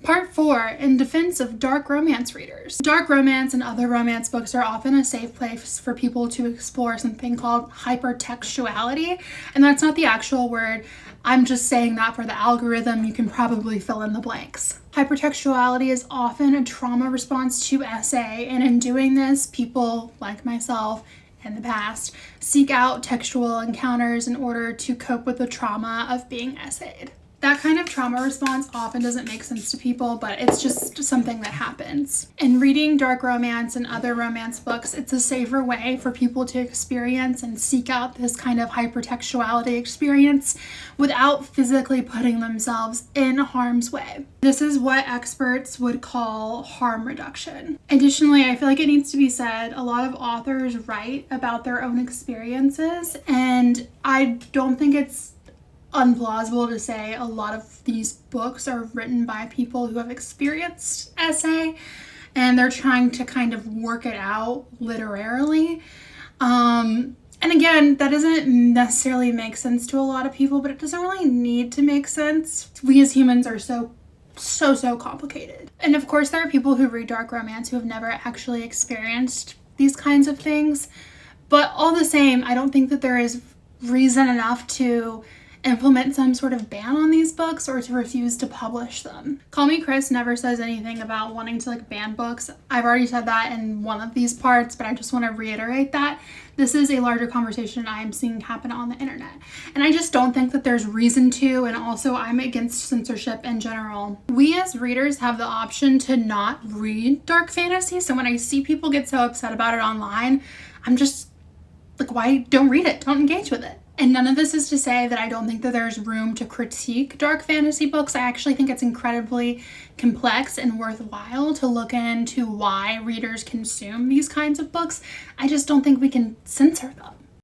Part 4, in defense of dark romance readers. Dark romance and other romance books are often a safe place for people to explore something called hypertextuality, and that's not the actual word. I'm just saying that for the algorithm. You can probably fill in the blanks. Hypertextuality is often a trauma response to essay, and in doing this, people like myself in the past seek out textual encounters in order to cope with the trauma of being essayed. That kind of trauma response often doesn't make sense to people, but it's just something that happens. In reading dark romance and other romance books, it's a safer way for people to experience and seek out this kind of hypertextuality experience without physically putting themselves in harm's way. This is what experts would call harm reduction. Additionally, I feel like it needs to be said, a lot of authors write about their own experiences, and I don't think it's unplausible to say a lot of these books are written by people who have experienced essay and they're trying to kind of work it out literarily. And again, that doesn't necessarily make sense to a lot of people, but it doesn't really need to make sense. We as humans are so complicated. And of course, there are people who read dark romance who have never actually experienced these kinds of things. But all the same, I don't think that there is reason enough to implement some sort of ban on these books or to refuse to publish them. Call Me Chris never says anything about wanting to ban books. I've already said that in one of these parts, but I just want to reiterate that this is a larger conversation I am seeing happen on the internet. And I just don't think that there's reason to, and also I'm against censorship in general. We as readers have the option to not read dark fantasy, so when I see people get so upset about it online, I'm just like, why don't read it? Don't engage with it. And none of this is to say that I don't think that there's room to critique dark fantasy books. I actually think it's incredibly complex and worthwhile to look into why readers consume these kinds of books. I just don't think we can censor them.